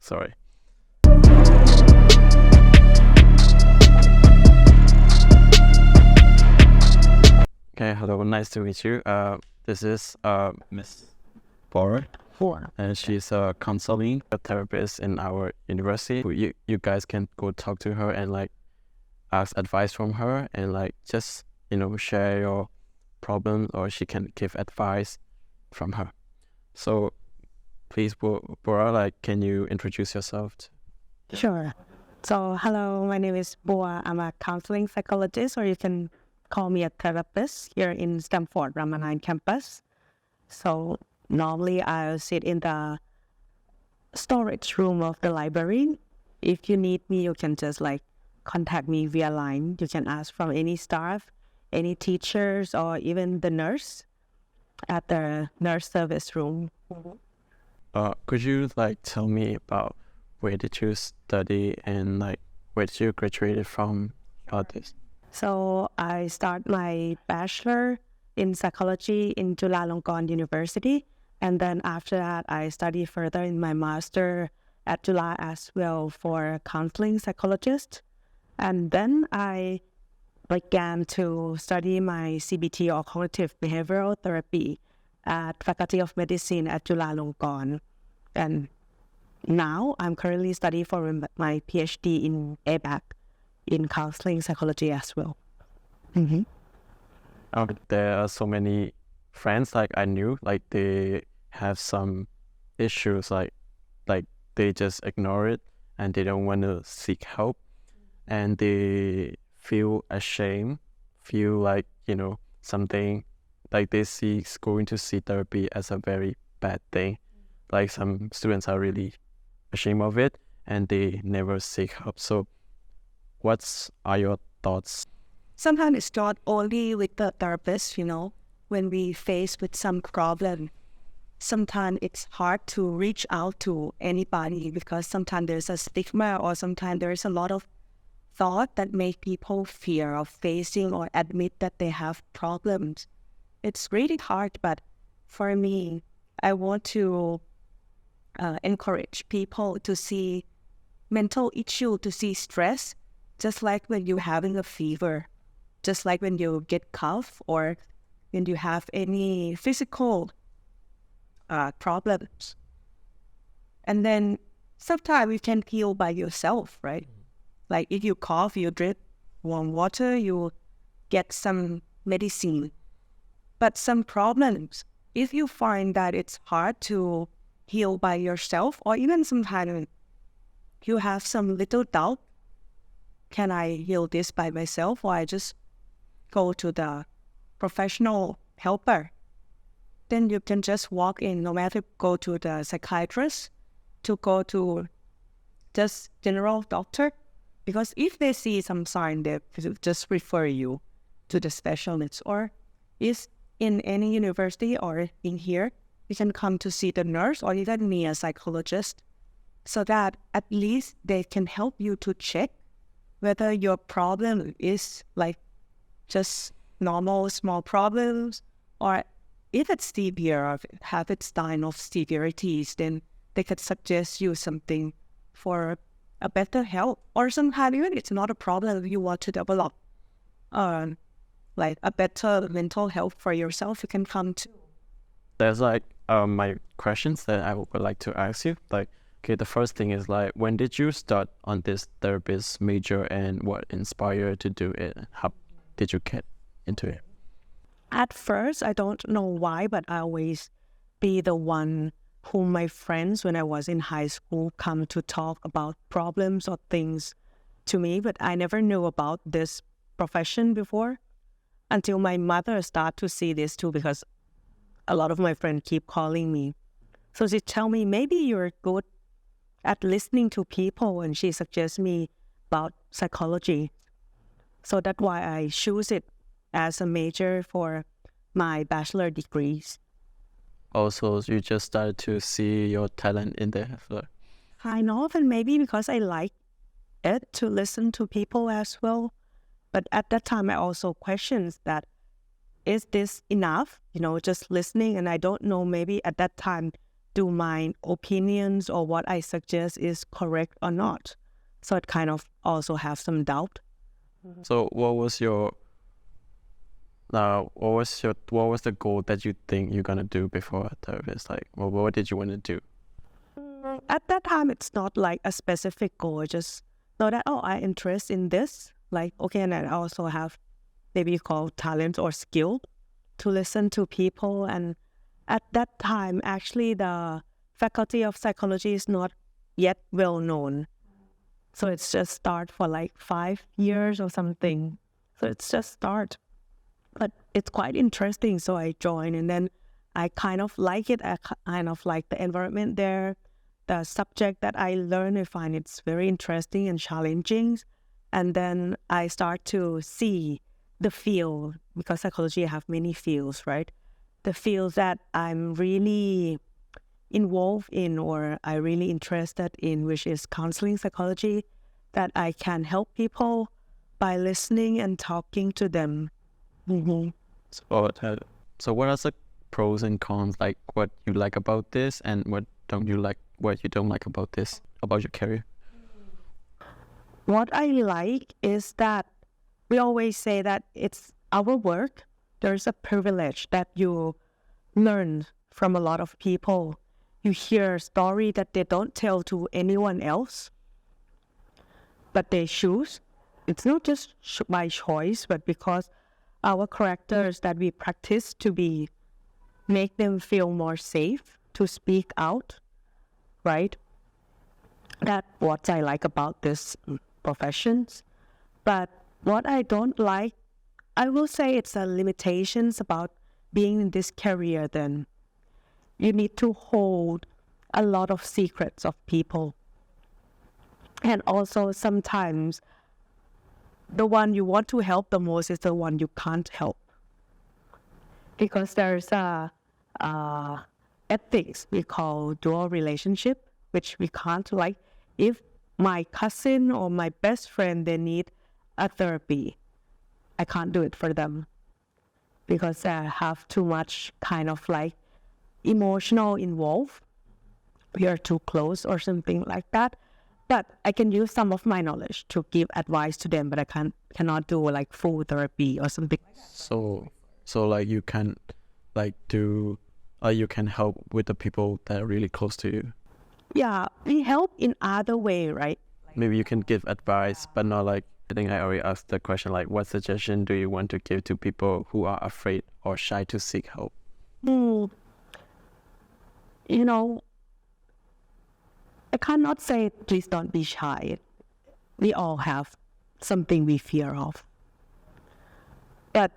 Sorry. Okay, hello, nice to meet you. This is Miss Bora, and she's a counseling therapist in our university. You guys can go talk to her and like ask advice from her and like just share your problems, or she can give advice from her. So please, Bora, like, can you introduce yourself? Sure. So, hello, my name is Boa. I'm a counseling psychologist, or you can call me a therapist here in Stamford, Ramanine campus. So, normally I'll sit in the storage room of the library. If you need me, you can just like contact me via line. You can ask from any staff, any teachers, or even the nurse at the nurse service room. Could you like tell me about where did you study and like where did you graduate from about this? So I start my bachelor in psychology in Chulalongkorn University, and then after that I study further in my master at Chula as well for counseling psychologist, and then I began to study my CBT or cognitive behavioral therapy at Faculty of Medicine at Chulalongkorn, and now I'm currently studying for my PhD in ABAC in counseling psychology as well. Mm-hmm. There are so many friends like I knew, like they have some issues, like they just ignore it and they don't want to seek help, and they feel ashamed, feel like something, like they see going to see therapy as a very bad thing. Like some students are really ashamed of it and they never seek help. So what are your thoughts? Sometimes it's not only with the therapist, when we face with some problem, sometimes it's hard to reach out to anybody because sometimes there's a stigma, or sometimes there's a lot of thought that make people fear of facing or admit that they have problems. It's really hard, but for me, I want to encourage people to see mental issue, to see stress, just like when you're having a fever, just like when you get cough, or when you have any physical problems. And then sometimes you can heal by yourself, right? Like if you cough, you drink warm water, you get some medicine. But some problems, if you find that it's hard to heal by yourself, or even sometimes you have some little doubt, can I heal this by myself, or I just go to the professional helper? Then you can just walk in, no matter go to the psychiatrist, to go to just general doctor, because if they see some sign, they just refer you to the specialist. Or is in any university or in here, you can come to see the nurse or even me, a psychologist, so that at least they can help you to check whether your problem is like just normal small problems, or if it's severe or have its sign of severities, then they could suggest you something for a better help. Or sometimes even it's not a problem, you want to develop like a better mental health for yourself, you can come to. There's like my questions that I would like to ask you. Like, okay, the first thing is like, when did you start on this therapist major, and what inspired you to do it? How did you get into it? At first, I don't know why, but I always be the one whom my friends when I was in high school come to talk about problems or things to me, but I never knew about this profession before until my mother started to see this too, because a lot of my friends keep calling me. So she tell me, maybe you're good at listening to people, and she suggests me about psychology. So that's why I choose it as a major for my bachelor degrees. Also, you just started to see your talent in there. So. I know, and maybe because I like it to listen to people as well. But at that time, I also questioned that, is this enough? Just listening, and I don't know, maybe at that time, do my opinions or what I suggest is correct or not. So it kind of also have some doubt. So what was the goal that you think you're gonna do before a therapist? Like, what did you want to do? At that time, it's not like a specific goal. I just know that, oh, I'm interested in this. Like, okay, and I also have maybe called talent or skill to listen to people. And at that time, actually, the faculty of psychology is not yet well known. So it's just start for like 5 years or something. So it's just start. But it's quite interesting. So I joined, and then I kind of like it. I kind of like the environment there. The subject that I learn, I find it's very interesting and challenging. And then I start to see the field, because psychology have many fields, right? The fields that I'm really involved in or I really interested in, which is counseling psychology, that I can help people by listening and talking to them. Mm-hmm. So what are the pros and cons, like what you like about this and what you don't like about this, about your career? What I like is that we always say that it's our work. There's a privilege that you learn from a lot of people. You hear a story that they don't tell to anyone else, but they choose. It's not just by choice, but because our characters that we practice to be, make them feel more safe to speak out, right? That's what I like about this professions. But what I don't like, I will say it's the limitations about being in this career. Then you need to hold a lot of secrets of people. And also sometimes the one you want to help the most is the one you can't help. Because there's a ethics we call dual relationship, which we can't, like, if my cousin or my best friend, they need a therapy, I can't do it for them because I have too much kind of like emotional involved. We are too close or something like that. But I can use some of my knowledge to give advice to them, but I cannot do like full therapy or something. So like you can like do, you can help with the people that are really close to you. Yeah, we help in other way, right? Maybe you can give advice, but not like, I think I already asked the question, like what suggestion do you want to give to people who are afraid or shy to seek help? You know, I cannot say please don't be shy. We all have something we fear of. But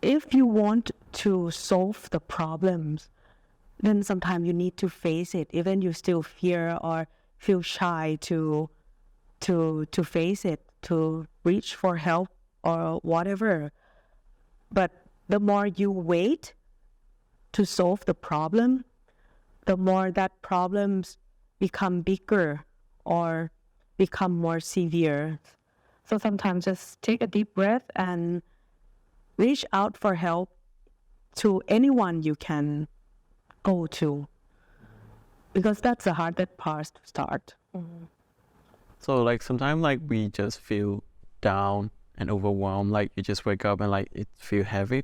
if you want to solve the problems, then sometimes you need to face it, even you still fear or feel shy to face it, to reach for help or whatever. But the more you wait to solve the problem, the more that problems become bigger or become more severe. So sometimes just take a deep breath and reach out for help to anyone you can go to, because that's the hardest part to start. Mm-hmm. So like sometimes like we just feel down and overwhelmed, like you just wake up and like it feel heavy,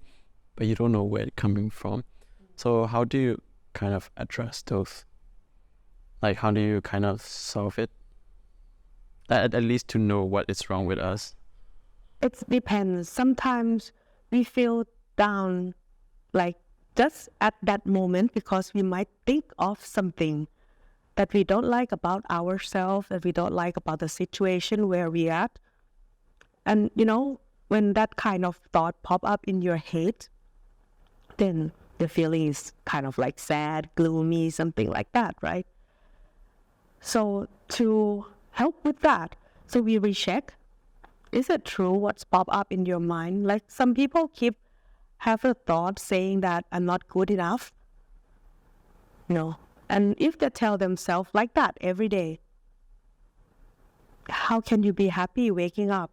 but you don't know where it's coming from. So how do you kind of address those? Like how do you kind of solve it? At least to know what is wrong with us. It depends. Sometimes we feel down like just at that moment because we might think of something that we don't like about ourselves, that we don't like about the situation where we are at. And you know, when that kind of thought pop up in your head, then the feeling is kind of like sad, gloomy, something like that, right? So to help with that, so we recheck, is it true what's pop up in your mind? Like some people have a thought saying that I'm not good enough, and if they tell themselves like that every day, how can you be happy waking up?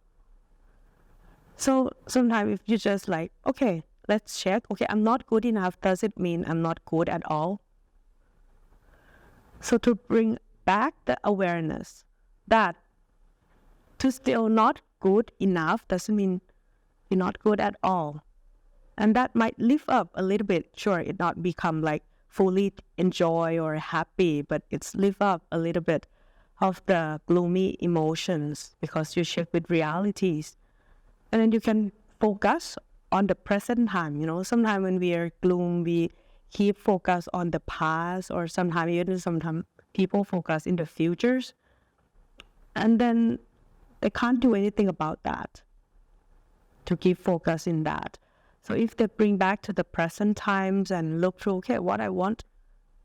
So sometimes if you just like, okay, let's check. Okay, I'm not good enough. Does it mean I'm not good at all? So to bring back the awareness that to still not good enough doesn't mean you're not good at all. And that might lift up a little bit. Sure, it not become like fully enjoy or happy, but it's lift up a little bit of the gloomy emotions because you check with realities. And then you can focus on the present time. Sometimes when we are gloom, we keep focus on the past, or sometimes people focus in the futures. And then they can't do anything about that, to keep focus in that. So if they bring back to the present times and look through, okay, what I want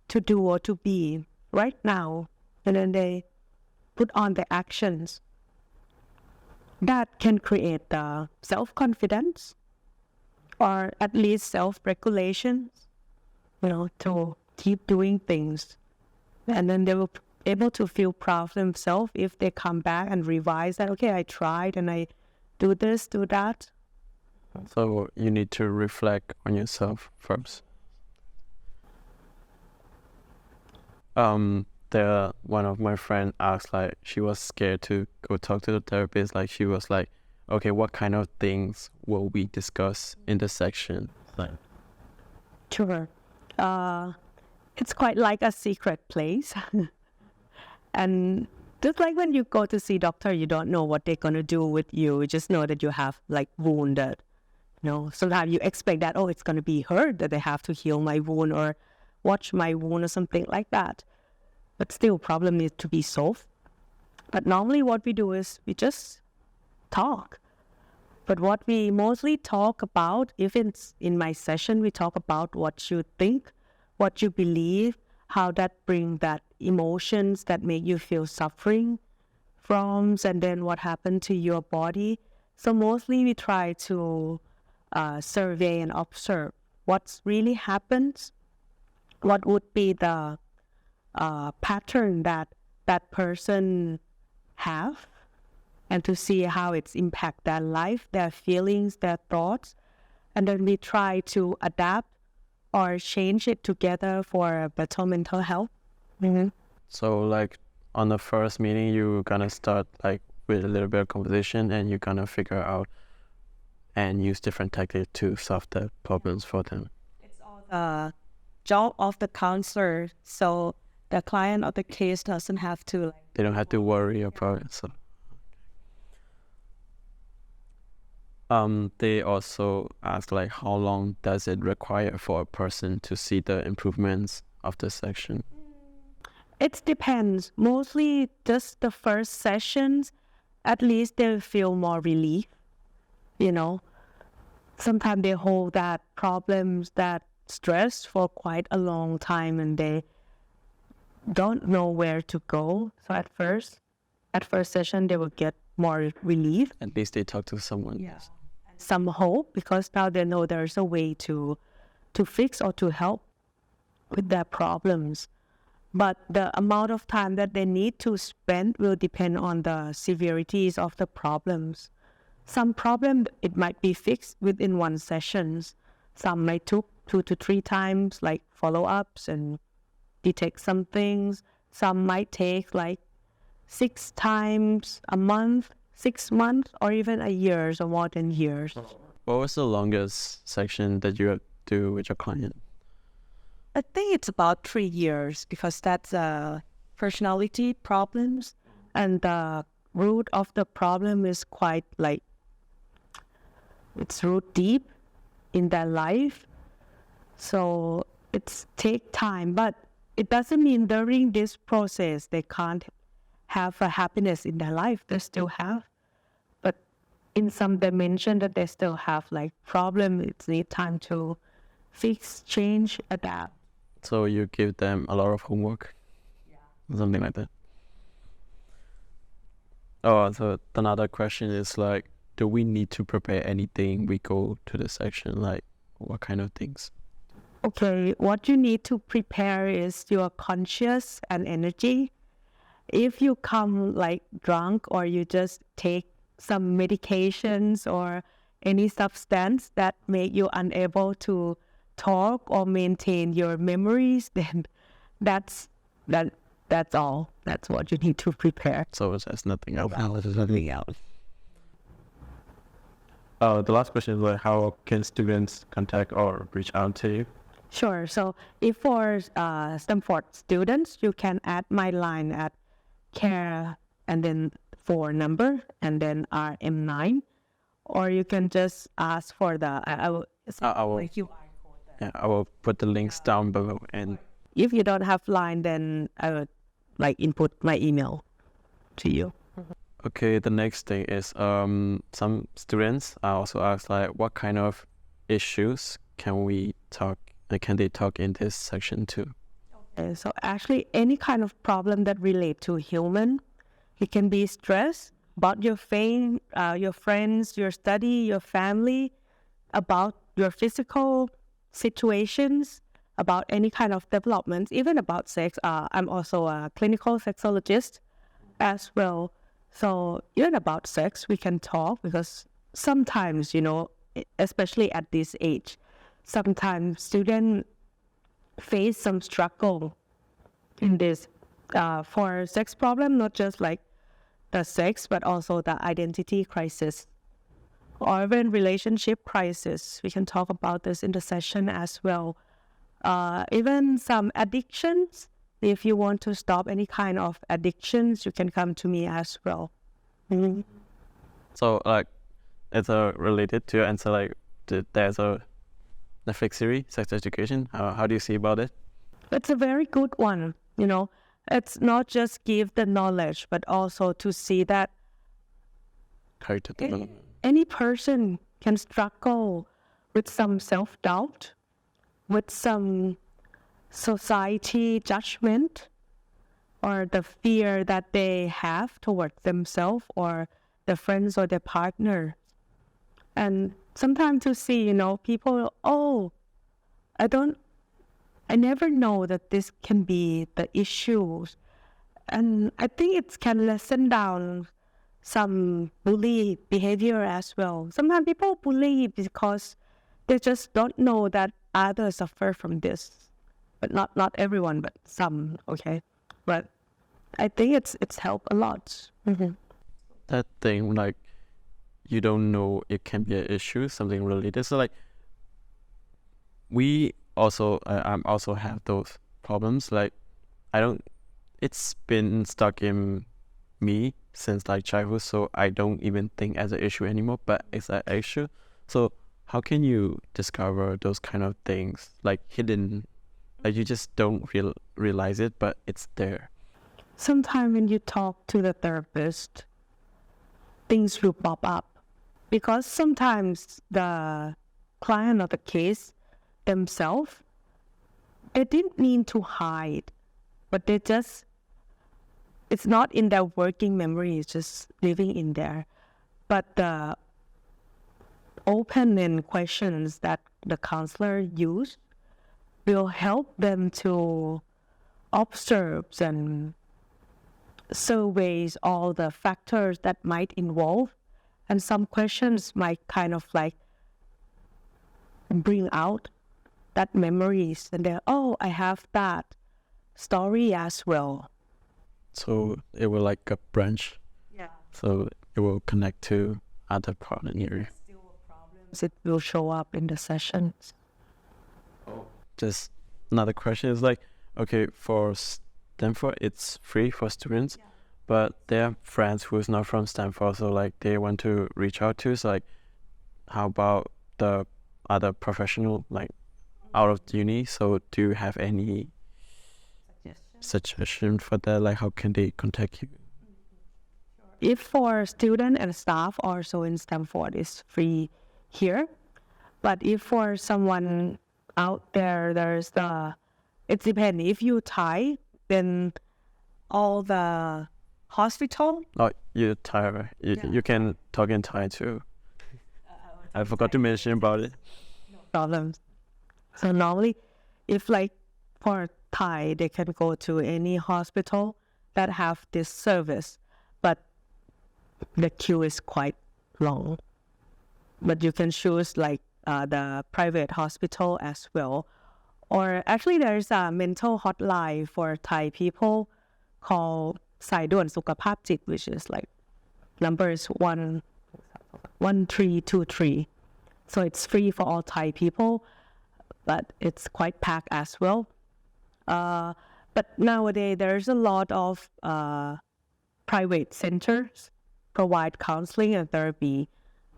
to do or to be right now, and then they put on the actions, that can create the self-confidence or at least self-regulation, to keep doing things. And then they will be able to feel proud of themselves if they come back and revise that, okay, I tried and I do this, do that. So you need to reflect on yourself first. One of my friends asked, like, she was scared to go talk to the therapist. Like, she was like, okay, what kind of things will we discuss in the section? Like, Sure. It's quite like a secret place. And just like when you go to see doctor, you don't know what they're going to do with you. You just know that you have like wounded. Sometimes you expect that, it's going to be hurt, that they have to heal my wound or watch my wound or something like that. But still, problem needs to be solved. But normally what we do is we just talk. But what we mostly talk about, if it's in my session, we talk about what you think, what you believe, how that bring that emotions that make you feel suffering from, and then what happened to your body. So mostly we try to survey and observe what's really happens, what would be the pattern that that person have, and to see how it's impact their life, their feelings, their thoughts. And then we try to adapt or change it together for better mental health. Mm-hmm. So like on the first meeting, you're gonna start like with a little bit of conversation, and you're gonna figure out and use different tactics to solve the problems for them. It's all the job of the counselor, so the client or the case doesn't have to They don't have to worry about it. So they also ask, like, how long does it require for a person to see the improvements of the section? It depends. Mostly just the first sessions, at least they'll feel more relief. Sometimes they hold that problems, that stress for quite a long time, and they don't know where to go. So at first session, they will get more relief. At least they talk to someone. Yeah. Some hope, because now they know there's a way to fix or to help with their problems. But the amount of time that they need to spend will depend on the severities of the problems. Some problem, it might be fixed within one session. Some might take 2 to 3 times, like follow-ups and detect some things. Some might take like 6 times a month, 6 months, or even a year or more than years. What was the longest section that you do with your client? I think it's about 3 years, because that's personality problems, and the root of the problem is quite like, it's root deep in their life. So it's take time, but it doesn't mean during this process they can't have a happiness in their life. They still have, but in some dimension that they still have like problem. It needs time to fix, change, adapt. So you give them a lot of homework? Yeah. Something like that. Oh, so another question is like, do we need to prepare anything we go to the section? Like, what kind of things? Okay, what you need to prepare is your conscious and energy. If you come like drunk, or you just take some medications or any substance that make you unable to talk or maintain your memories, then that's all. That's what you need to prepare. So there's nothing else. There's nothing else. The last question is like, how can students contact or reach out to you? Sure. So if for Stamford students, you can add my line at care and then 4 number and then RM9, or you can just ask for the I will, QR code. yeah, I will put the links down below. And If you don't have line, then I would input my email to you. okay, the next thing is some students also ask like, what kind of issues can they talk in this section too? So actually, any kind of problem that relate to human, it can be stress about your fame, your friends, your study, your family, about your physical situations, about any kind of development, even about sex. I'm also a clinical sexologist as well. So even about sex, we can talk because sometimes, especially at this age, sometimes students face some struggle in this for sex problem, not just like the sex, but also the identity crisis or even relationship crisis. We can talk about this in the session as well. Even some addictions. If you want to stop any kind of addictions, you can come to me as well. Mm-hmm. So like, it's related to your answer. Like, there's a Netflix series, Sex Education. How do you see about it? It's a very good one. It's not just give the knowledge, but also to see that Character development. any person can struggle with some self-doubt, with some society judgment, or the fear that they have towards themselves or their friends or their partner. And sometimes to see, people, I never know that this can be the issues. And I think it can lessen down some bully behavior as well. Sometimes people bully because they just don't know that others suffer from this. But not everyone, but some, okay? But I think it's helped a lot. Mm-hmm. That thing, like, you don't know it can be an issue, something related. So like, we also, I also have those problems. Like, it's been stuck in me since like childhood, so I don't even think as an issue anymore, but it's an issue. So how can you discover those kind of things, like hidden, like you just don't realize it, but it's there? Sometimes when you talk to the therapist, things will pop up. Because sometimes the client or the case themselves, they didn't mean to hide, but it's not in their working memory, it's just living in there. But the open-ended questions that the counselor use will help them to observe and surveys all the factors that might involve. And some questions might kind of like bring out that memories and they're, I have that story as well. So it will like a branch. Yeah. So it will connect to other part in your. It will show up in the sessions. Just another question is like, okay, for Stamford, it's free for students, but they have friends who's not from Stamford, so like they want to reach out to. So like, how about the other professional, like out of uni? So do you have any suggestion for that? Like, how can they contact you? If for student and staff also in Stamford, it's free here. But if for someone out there, it depends. If you Thai, then all the hospital. Oh, you're Thai, right? You can talk in Thai too. I forgot to mention about it. No problems. So normally, if like for Thai, they can go to any hospital that have this service, but the queue is quite long. but you can choose like the private hospital as well. Or actually, there's a mental hotline for Thai people called สายด่วนสุขภาพจิต which is like numbers 1323. So it's free for all Thai people, but it's quite packed as well. But nowadays, there's a lot of private centers provide counseling and therapy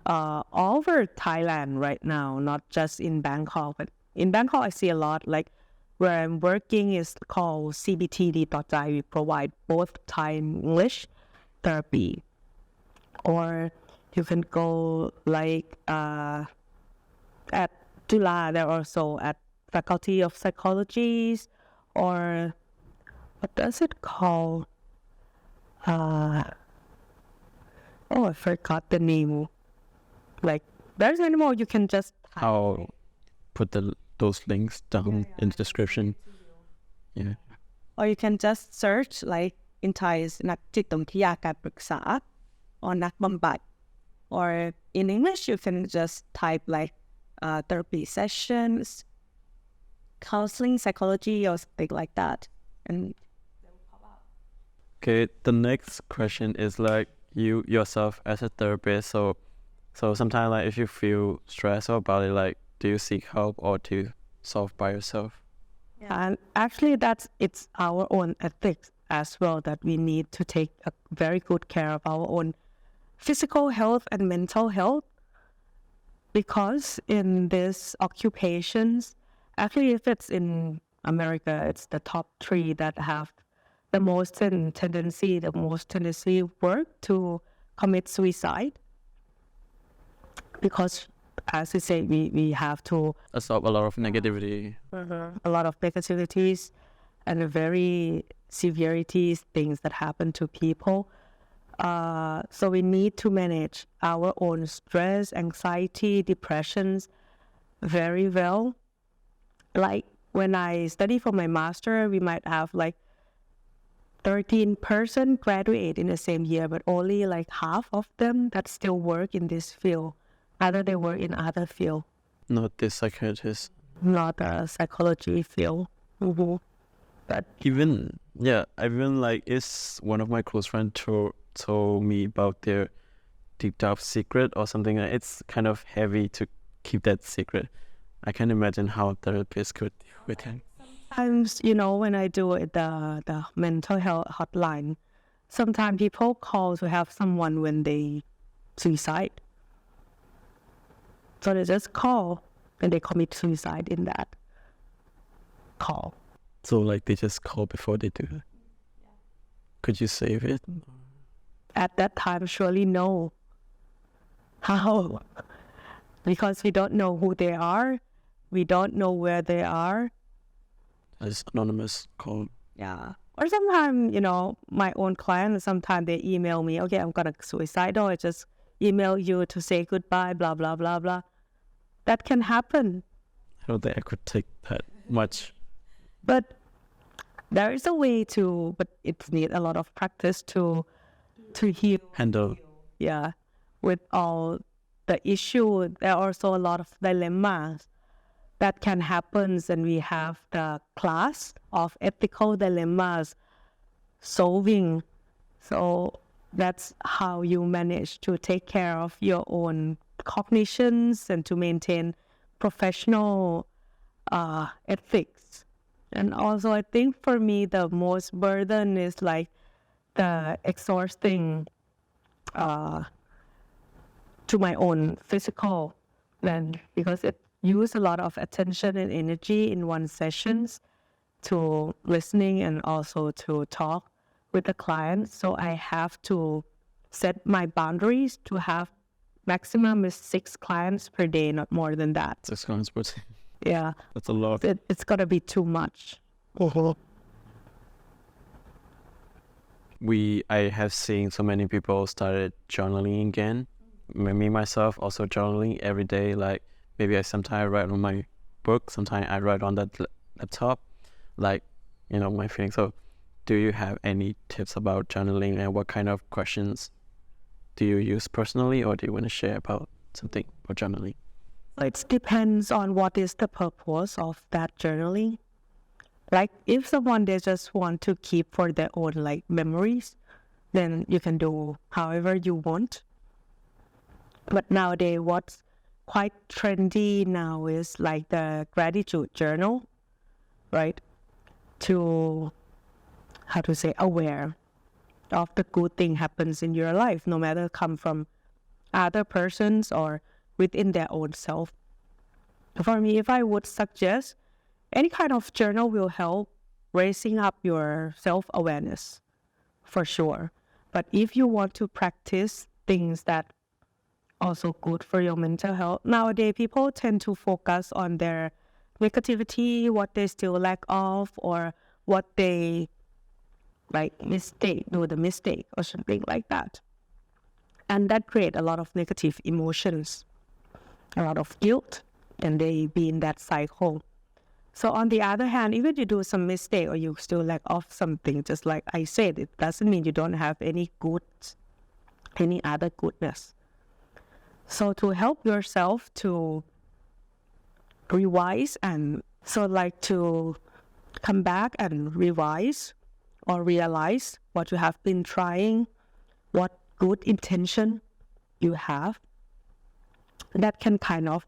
all over Thailand right now, not just in Bangkok. But in Bangkok, I see a lot. Like where I'm working is called CBTD.Thai. We provide both Thai and English therapy. Or you can go like at Tula, they're also at Faculty of Psychology, or what does it call? I forgot the name. Like, there's any more, you can just type. I'll put those links down in the description. Yeah. Or you can just search like in Thai is นักจิตวิทยาการปรึกษา or นักบำบัด or in English you can just type like therapy sessions, counseling, psychology, or something like that, and Okay, the next question is like you yourself as a therapist. So sometimes like if you feel stressed about it, like do you seek help or do you solve by yourself? And actually, it's our own ethics as well, that we need to take a very good care of our own physical health and mental health, because in these occupations, actually, if it's in America, it's the top 3 that have the most tendency work to commit suicide, because as you say, we have to Absorb a lot of negativity. a lot of negativities and very severities, things that happen to people. So we need to manage our own stress, anxiety, depressions very well. Like when I study for my master, we might have like 13% graduate in the same year, but only like half of them that still work in this field. Other they work in other field. Not this psychiatrist. Not a psychology field. But Even like it's one of my close friends told me about their deep dark secret or something. It's kind of heavy to keep that secret. I can imagine how therapists could deal with it. sometimes, when I do the mental health hotline, sometimes people call to have someone when they suicide. So they just call and they commit suicide in that call. So like they just call before they do it. Could you save it? At that time, surely no. How? Because we don't know who they are. We don't know where they are. As anonymous call. Yeah. Or sometimes, my own clients, sometimes they email me, okay, I'm going to suicide, or I just email you to say goodbye, blah, blah, blah, blah. That can happen. I don't think I could take that much. But there is a way but it needs a lot of practice to heal. Handle. Yeah. With all the issue, there are also a lot of dilemmas that can happen, and we have the class of ethical dilemmas solving. So that's how you manage to take care of your own cognitions and to maintain professional ethics. And also, I think for me, the most burden is like the exhausting to my own physical, then because it use a lot of attention and energy in one sessions to listening and also to talk with the client. So I have to set my boundaries to have maximum is 6 clients per day, not more than that. 6 clients per day. Yeah. That's a lot. It's got to be too much. I have seen so many people started journaling again. Me myself also journaling every day. Like maybe sometimes I write on my book, sometimes I write on that laptop, like my feelings. So do you have any tips about journaling, and what kind of questions do you use personally, or do you want to share about something for journaling? It depends on what is the purpose of that journaling. Like if someone they just want to keep for their own like memories, then you can do however you want. But nowadays, what's quite trendy now is like the gratitude journal, right? To, how to say, aware of the good thing happens in your life, no matter come from other persons or within their own self. For me, if I would suggest, any kind of journal will help raising up your self-awareness, for sure. But if you want to practice things that also good for your mental health, nowadays people tend to focus on their negativity, what they still lack of, or what they like do the mistake or something like that. And that create a lot of negative emotions, a lot of guilt, and they be in that cycle. So on the other hand, even you do some mistake or you still lack of something, just like I said, it doesn't mean you don't have any other goodness. So to help yourself to revise and to come back and revise or realize what you have been trying, what good intention you have, that can kind of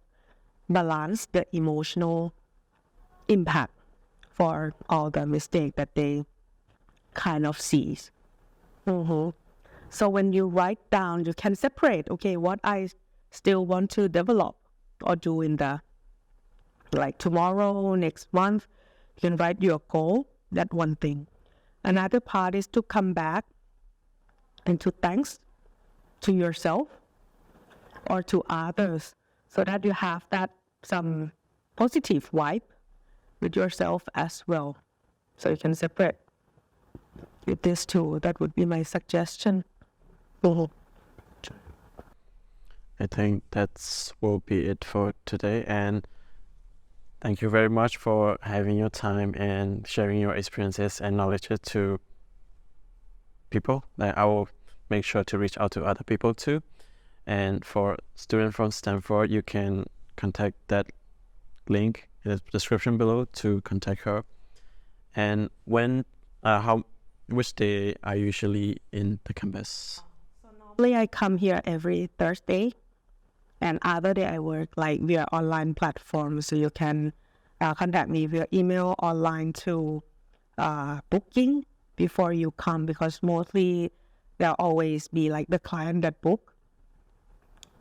balance the emotional impact for all the mistake that they kind of sees. So when you write down, you can separate, okay, what I still want to develop or do in the, like tomorrow, next month, you can write your goal, that one thing. Another part is to come back and to thanks to yourself or to others, so that you have that some positive vibe with yourself as well. So you can separate with this too. That would be my suggestion. I think will be it for today, and thank you very much for having your time and sharing your experiences and knowledge to people. I will make sure to reach out to other people too. And for students from Stamford, you can contact that link in the description below to contact her. And which day are you usually in the campus? So normally I come here every Thursday, and other day I work like via online platforms. So you can contact me via email, online to booking before you come, because mostly there'll always be like the client that book.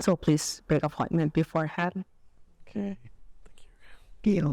So please make appointment beforehand. Okay. Thank you.